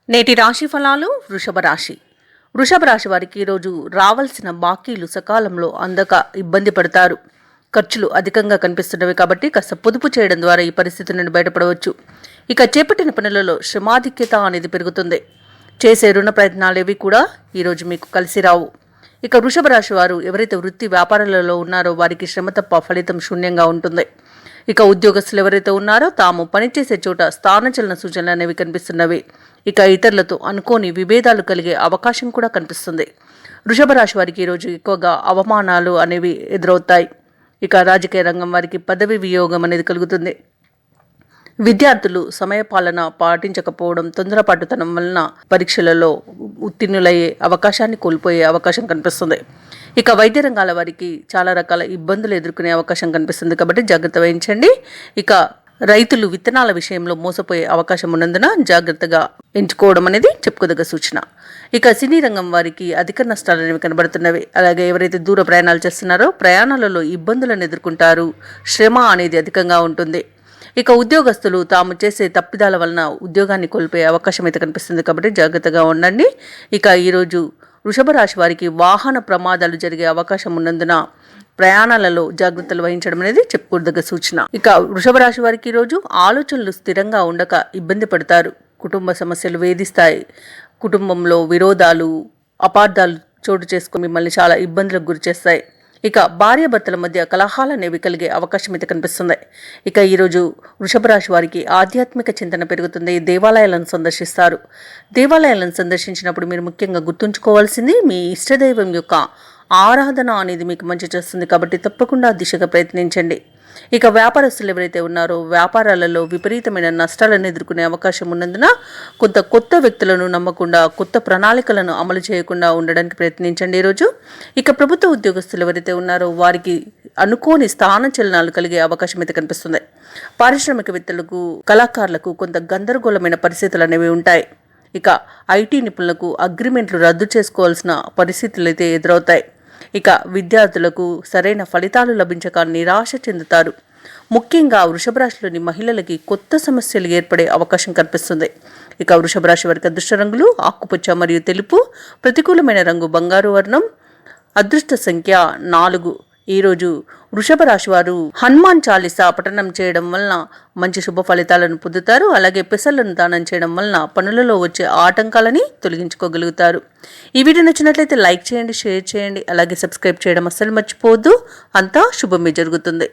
నేటి రాశి ఫలాలు. వృషభ రాశి వారికి ఈరోజు రావాల్సిన బాకీలు సకాలంలో అందక ఇబ్బంది పడతారు. ఖర్చులు అధికంగా కనిపిస్తున్నవి కాబట్టి కాస్త పొదుపు చేయడం ద్వారా ఈ పరిస్థితి నుండి బయటపడవచ్చు. ఇక చేపట్టిన పనులలో శ్రమాధిక్యత అనేది పెరుగుతుంది. చేసే రుణ ప్రయత్నాలేవి కూడా ఈరోజు మీకు కలిసి రావు. ఇక వృషభ రాశి వారు ఎవరైతే వృత్తి వ్యాపారాలలో ఉన్నారో వారికి శ్రమ తప్ప ఫలితం శూన్యంగా ఉంటుంది. ఇక ఉద్యోగస్తులు ఎవరైతే ఉన్నారో తాము పనిచేసే చోట స్థానచలన సూచనలు అనేవి కనిపిస్తున్నవి. ఇక ఇతరులతో అనుకోని విభేదాలు కలిగే అవకాశం కూడా కనిపిస్తుంది. వృషభ రాశి వారికి ఈరోజు ఎక్కువగా అవమానాలు అనేవి ఎదురవుతాయి. ఇక రాజకీయ రంగం వారికి పదవి వియోగం అనేది కలుగుతుంది. విద్యార్థులు సమయపాలన పాటించకపోవడం, తొందరపాటుతనం వలన పరీక్షలలో ఉత్తీర్ణులయ్యే అవకాశాన్ని కోల్పోయే అవకాశం కనిపిస్తుంది. ఇక వైద్య రంగాల వారికి చాలా రకాల ఇబ్బందులు ఎదుర్కొనే అవకాశం కనిపిస్తుంది కాబట్టి జాగ్రత్త వహించండి. ఇక రైతులు విత్తనాల విషయంలో మోసపోయే అవకాశం ఉన్నందున జాగ్రత్తగా ఎంచుకోవడం అనేది చెప్పుకోదగ్గ సూచన. ఇక సినీ రంగం వారికి అధిక నష్టాలు అనేవి కనబడుతున్నవి. అలాగే ఎవరైతే దూర ప్రయాణాలు చేస్తున్నారో ప్రయాణాలలో ఇబ్బందులను ఎదుర్కొంటారు. శ్రమ అనేది అధికంగా ఉంటుంది. ఇక ఉద్యోగస్తులు తాము చేసే తప్పిదాల వలన ఉద్యోగాన్ని కోల్పోయే అవకాశం అయితే కనిపిస్తుంది కాబట్టి జాగ్రత్తగా ఉండండి. ఇక ఈరోజు వృషభ రాశి వారికి వాహన ప్రమాదాలు జరిగే అవకాశం ఉన్నందున ప్రయాణాలలో జాగ్రత్తలు వహించడం అనేది చెప్పుకోదగ్గ సూచన. ఇక వృషభ రాశి వారికి ఈరోజు ఆలోచనలు స్థిరంగా ఉండక ఇబ్బంది పడతారు. కుటుంబ సమస్యలు వేధిస్తాయి. కుటుంబంలో విరోధాలు, అపార్థాలు చోటు చేసుకుని మిమ్మల్ని చాలా ఇబ్బందులకు గురి చేస్తాయి. ఇక భార్యాభర్తల మధ్య కలహాలు అనేవి కలిగే అవకాశం అయితే కనిపిస్తుంది. ఇక ఈరోజు వృషభ రాశి వారికి ఆధ్యాత్మిక చింతన పెరుగుతుంది. దేవాలయాలను సందర్శిస్తారు. దేవాలయాలను సందర్శించినప్పుడు మీరు ముఖ్యంగా గుర్తుంచుకోవాల్సింది మీ ఇష్టదైవం యొక్క ఆరాధన అనేది మీకు మంచి చేస్తుంది కాబట్టి తప్పకుండా దిశగా ప్రయత్నించండి. ఇక వ్యాపారస్తులు ఎవరైతే ఉన్నారో వ్యాపారాలలో విపరీతమైన నష్టాలను ఎదుర్కొనే అవకాశం ఉన్నందున కొంత కొత్త వ్యక్తులను నమ్మకుండా, కొత్త ప్రణాళికలను అమలు చేయకుండా ఉండడానికి ప్రయత్నించండి ఈరోజు. ఇక ప్రభుత్వ ఉద్యోగస్తులు ఎవరైతే ఉన్నారో వారికి అనుకోని స్థానచలనాలు కలిగే అవకాశం అయితే కనిపిస్తుంది. పారిశ్రామికవేత్తలకు, కళాకారులకు కొంత గందరగోళమైన పరిస్థితులు అనేవి ఉంటాయి. ఇక ఐటీ నిపుణులకు అగ్రిమెంట్లు రద్దు చేసుకోవాల్సిన పరిస్థితులు అయితే ఎదురవుతాయి. ఇక విద్యార్థులకు సరైన ఫలితాలు లభించక నిరాశ చెందుతారు. ముఖ్యంగా వృషభ రాశిలోని మహిళలకి కొత్త సమస్యలు ఏర్పడే అవకాశం కనిపిస్తుంది. ఇక వృషభ రాశి వారికి అదృష్ట రంగులు ఆకుపచ్చ మరియు తెలుపు, ప్రతికూలమైన రంగు బంగారు వర్ణం, అదృష్ట సంఖ్య 4. ఈరోజు వృషభ రాశి వారు హనుమాన్ చాలీసా పఠనం చేయడం వలన మంచి శుభ ఫలితాలను పొందుతారు. అలాగే పెసలను దానం చేయడం వలన పనులలో వచ్చే ఆటంకాలని తొలగించుకోగలుగుతారు. ఈ వీడియో నచ్చినట్లయితే లైక్ చేయండి, షేర్ చేయండి, అలాగే సబ్స్క్రైబ్ చేయడం అస్సలు మర్చిపోవద్దు. అంతా శుభమే జరుగుతుంది.